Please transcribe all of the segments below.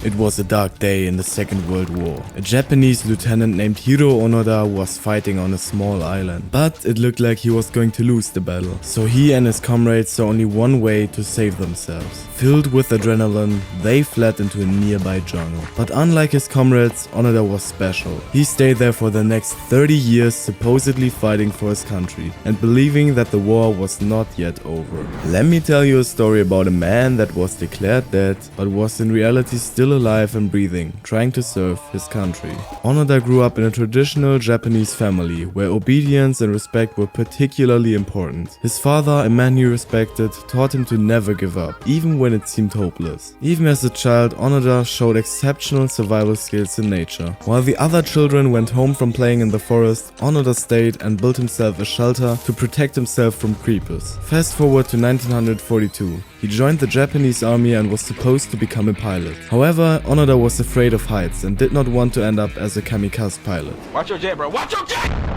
It was a dark day in the Second World War. A Japanese lieutenant named Hiroo Onoda was fighting on a small island, but it looked like he was going to lose the battle. So he and his comrades saw only one way to save themselves. Filled with adrenaline, they fled into a nearby jungle. But unlike his comrades, Onoda was special. He stayed there for the next 30 years, supposedly fighting for his country and believing that the war was not yet over. Let me tell you a story about a man that was declared dead, but was in reality still alive and breathing, trying to serve his country. Onoda grew up in a traditional Japanese family where obedience and respect were particularly important. His father, a man he respected, taught him to never give up, even when it seemed hopeless. Even as a child, Onoda showed exceptional survival skills in nature. While the other children went home from playing in the forest, Onoda stayed and built himself a shelter to protect himself from creepers. Fast forward to 1942. He joined the Japanese army and was supposed to become a pilot. However, Onoda was afraid of heights and did not want to end up as a kamikaze pilot. Watch your jet, bro. Watch your jet!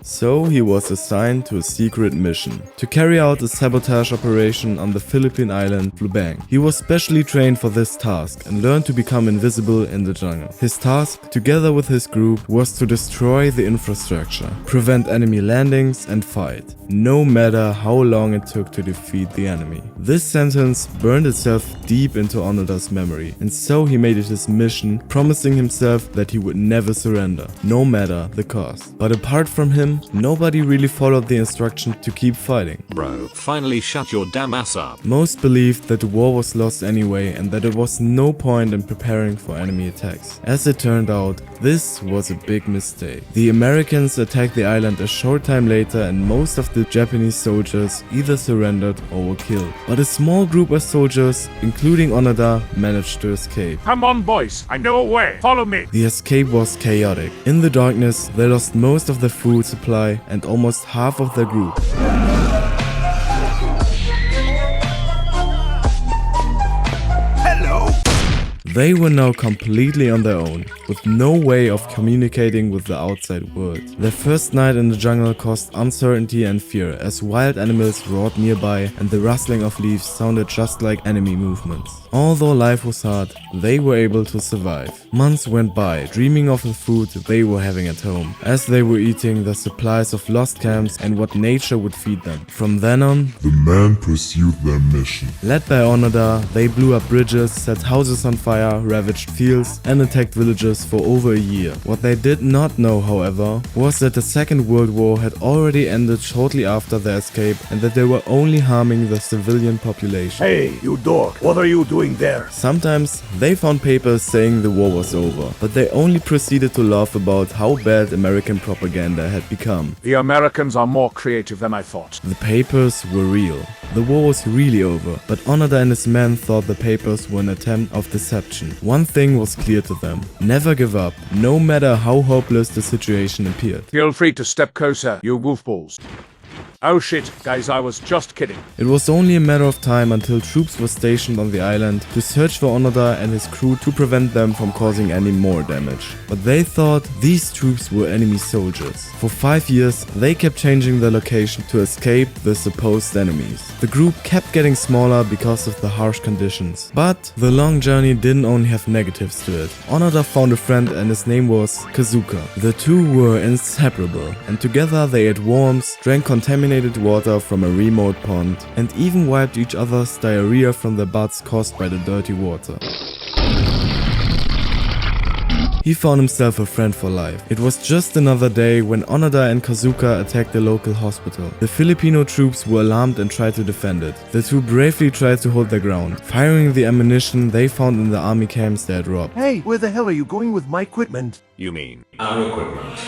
So he was assigned to a secret mission to carry out a sabotage operation on the Philippine island Lubang. He was specially trained for this task and learned to become invisible in the jungle. His task, together with his group, was to destroy the infrastructure, prevent enemy landings and fight, no matter how long it took to defeat the enemy. This sentence burned itself deep into Onoda's memory, and so he made it his mission, promising himself that he would never surrender, no matter the cost. But apart from him, nobody really followed the instruction to keep fighting. Bro, finally shut your damn ass up. Most believed that the war was lost anyway and that there was no point in preparing for enemy attacks. As it turned out, this was a big mistake. The Americans attacked the island a short time later and most of the Japanese soldiers either surrendered or were killed. But a small group of soldiers, including Onoda, managed to escape. Come on, boys. I know a way. Follow me. The escape was chaotic. In the darkness, they lost most of their food supply and almost half of their group. They were now completely on their own, with no way of communicating with the outside world. Their first night in the jungle caused uncertainty and fear as wild animals roared nearby and the rustling of leaves sounded just like enemy movements. Although life was hard, they were able to survive. Months went by, dreaming of the food they were having at home, as they were eating the supplies of lost camps and what nature would feed them. From then on, the men pursued their mission. Led by Onoda, they blew up bridges, set houses on fire, ravaged fields and attacked villages for over a year. What they did not know, however, was that the Second World War had already ended shortly after their escape and that they were only harming the civilian population. Hey, you dog. What are you doing there? Sometimes they found papers saying the war was over, but they only proceeded to laugh about how bad American propaganda had become. The Americans are more creative than I thought. The papers were real. The war was really over, but Onoda and his men thought the papers were an attempt of deception. One thing was clear to them: never give up, no matter how hopeless the situation appeared. Feel free to step closer, you goofballs. Oh shit, guys, I was just kidding. It was only a matter of time until troops were stationed on the island to search for Onoda and his crew to prevent them from causing any more damage. But they thought these troops were enemy soldiers. For 5 years, they kept changing their location to escape the supposed enemies. The group kept getting smaller because of the harsh conditions. But the long journey didn't only have negatives to it. Onoda found a friend and his name was Kazuka. The two were inseparable, and together they ate worms, drank contaminated water from a remote pond, and even wiped each other's diarrhea from their butts caused by the dirty water. He found himself a friend for life. It was just another day when Onoda and Kazuka attacked the local hospital. The Filipino troops were alarmed and tried to defend it. The two bravely tried to hold their ground, firing the ammunition they found in the army camps they had robbed. Hey, where the hell are you going with my equipment? You mean our equipment?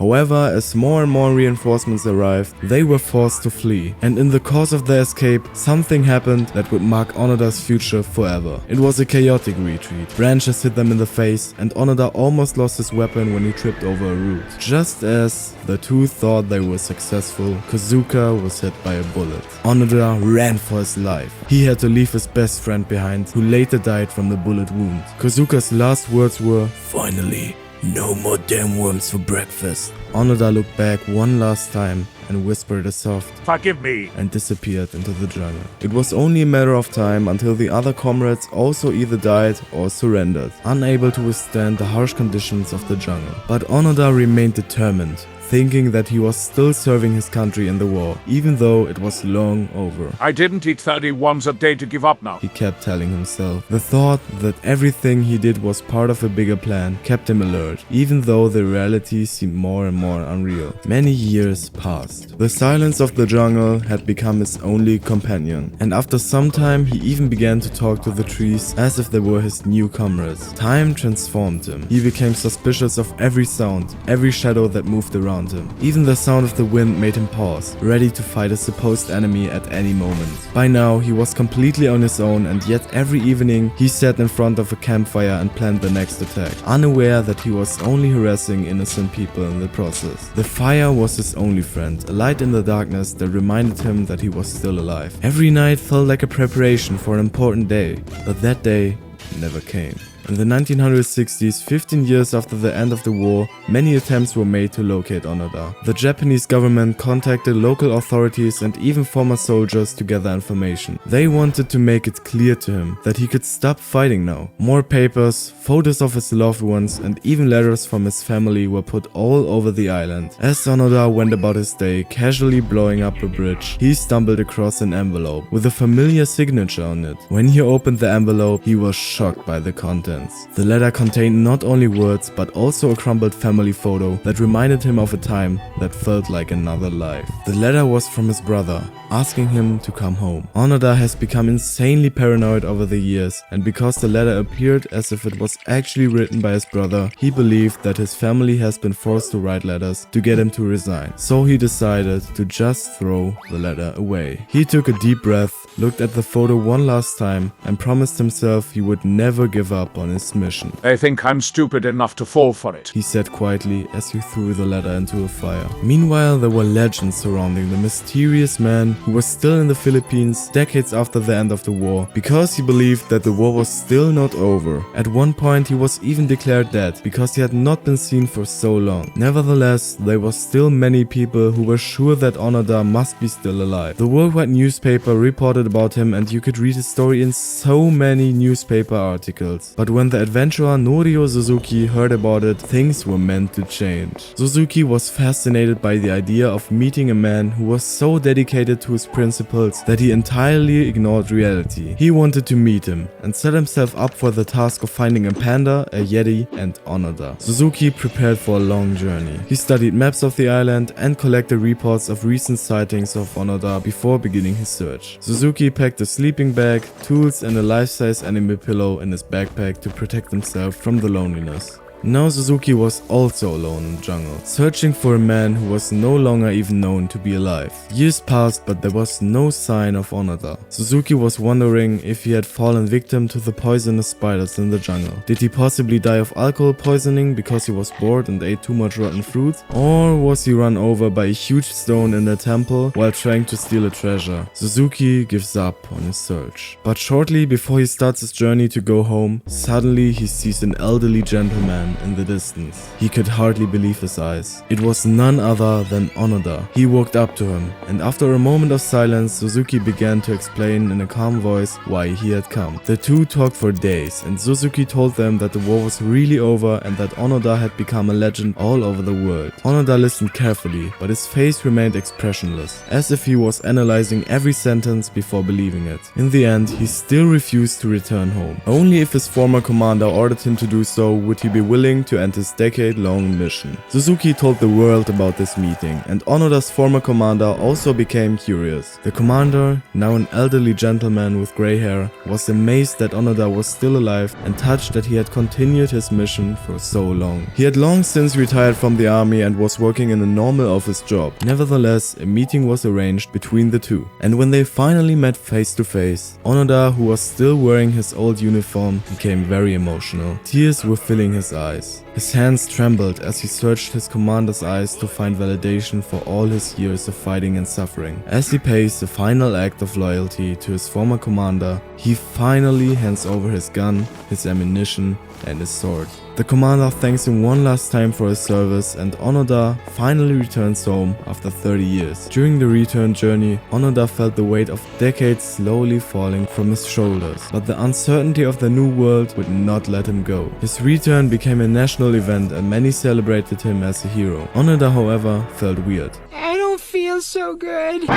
However, as more and more reinforcements arrived, they were forced to flee, and in the course of their escape, something happened that would mark Onoda's future forever. It was a chaotic retreat. Branches hit them in the face, and Onoda almost lost his weapon when he tripped over a root. Just as the two thought they were successful, Kazuka was hit by a bullet. Onoda ran for his life. He had to leave his best friend behind, who later died from the bullet wound. Kazuka's last words were, "Finally, no more damn worms for breakfast." Onoda looked back one last time and whispered a soft Forgive me. and disappeared into the jungle. It was only a matter of time until the other comrades also either died or surrendered, unable to withstand the harsh conditions of the jungle. But Onoda remained determined, thinking that he was still serving his country in the war, even though it was long over. I didn't eat 31s a day to give up now. He kept telling himself. The thought that everything he did was part of a bigger plan kept him alert, even though the reality seemed more and more unreal. Many years passed. The silence of the jungle had become his only companion, and after some time he even began to talk to the trees as if they were his new comrades. Time transformed him. He became suspicious of every sound, every shadow that moved around him. Even the sound of the wind made him pause, ready to fight a supposed enemy at any moment. By now, he was completely on his own, and yet every evening he sat in front of a campfire and planned the next attack, unaware that he was only harassing innocent people in the process. The fire was his only friend, a light in the darkness that reminded him that he was still alive. Every night felt like a preparation for an important day, but that day never came. In the 1960s, 15 years after the end of the war, many attempts were made to locate Onoda. The Japanese government contacted local authorities and even former soldiers to gather information. They wanted to make it clear to him that he could stop fighting now. More papers, photos of his loved ones, and even letters from his family were put all over the island. As Onoda went about his day, casually blowing up a bridge, he stumbled across an envelope with a familiar signature on it. When he opened the envelope, he was shocked by the contents. The letter contained not only words but also a crumpled family photo that reminded him of a time that felt like another life. The letter was from his brother, asking him to come home. Onoda has become insanely paranoid over the years, and because the letter appeared as if it was actually written by his brother, he believed that his family has been forced to write letters to get him to resign. So he decided to just throw the letter away. He took a deep breath, looked at the photo one last time, and promised himself he would never give up on his mission. They think I'm stupid enough to fall for it. He said quietly as he threw the letter into a fire. Meanwhile, there were legends surrounding the mysterious man who was still in the Philippines decades after the end of the war, because he believed that the war was still not over. At one point, he was even declared dead because he had not been seen for so long. Nevertheless, there were still many people who were sure that Onoda must be still alive. The worldwide newspaper reported about him, and you could read his story in so many newspaper articles. But when the adventurer Norio Suzuki heard about it, things were meant to change. Suzuki was fascinated by the idea of meeting a man who was so dedicated to his principles that he entirely ignored reality. He wanted to meet him and set himself up for the task of finding a panda, a yeti, and Onoda. Suzuki prepared for a long journey. He studied maps of the island and collected reports of recent sightings of Onoda before beginning his search. Suzuki packed a sleeping bag, tools, and a life-size anime pillow in his backpack to protect himself from the loneliness. Now Suzuki was also alone in the jungle, searching for a man who was no longer even known to be alive. Years passed, but there was no sign of Onoda. Suzuki was wondering if he had fallen victim to the poisonous spiders in the jungle. Did he possibly die of alcohol poisoning because he was bored and ate too much rotten fruit? Or was he run over by a huge stone in a temple while trying to steal a treasure? Suzuki gives up on his search. But shortly before he starts his journey to go home, suddenly he sees an elderly gentleman in the distance. He could hardly believe his eyes. It was none other than Onoda. He walked up to him, and after a moment of silence, Suzuki began to explain in a calm voice why he had come. The two talked for days, and Suzuki told them that the war was really over and that Onoda had become a legend all over the world. Onoda listened carefully, but his face remained expressionless, as if he was analyzing every sentence before believing it. In the end, he still refused to return home. Only if his former commander ordered him to do so would he be willing to end his decade-long mission. Suzuki told the world about this meeting, and Onoda's former commander also became curious. The commander, now an elderly gentleman with grey hair, was amazed that Onoda was still alive and touched that he had continued his mission for so long. He had long since retired from the army and was working in a normal office job. Nevertheless, a meeting was arranged between the two, and when they finally met face to face, Onoda, who was still wearing his old uniform, became very emotional. Tears were filling his eyes. His hands trembled as he searched his commander's eyes to find validation for all his years of fighting and suffering. As he pays the final act of loyalty to his former commander, he finally hands over his gun, his ammunition, and his sword. The commander thanks him one last time for his service, and Onoda finally returns home after 30 years. During the return journey, Onoda felt the weight of decades slowly falling from his shoulders, but the uncertainty of the new world would not let him go. His return became a national event and many celebrated him as a hero. Onoda, however, felt weird. I don't feel so good.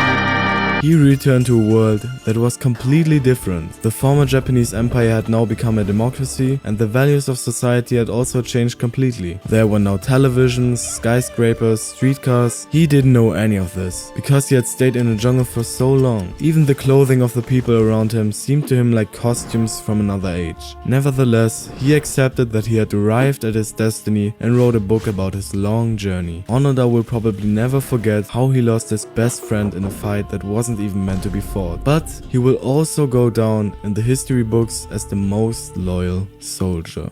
He returned to a world that was completely different. The former Japanese Empire had now become a democracy, and the values of society had also changed completely. There were no televisions, skyscrapers, streetcars. He didn't know any of this, because he had stayed in the jungle for so long. Even the clothing of the people around him seemed to him like costumes from another age. Nevertheless, he accepted that he had arrived at his destiny and wrote a book about his long journey. Onoda will probably never forget how he lost his best friend in a fight that wasn't even meant to be fought, but he will also go down in the history books as the most loyal soldier.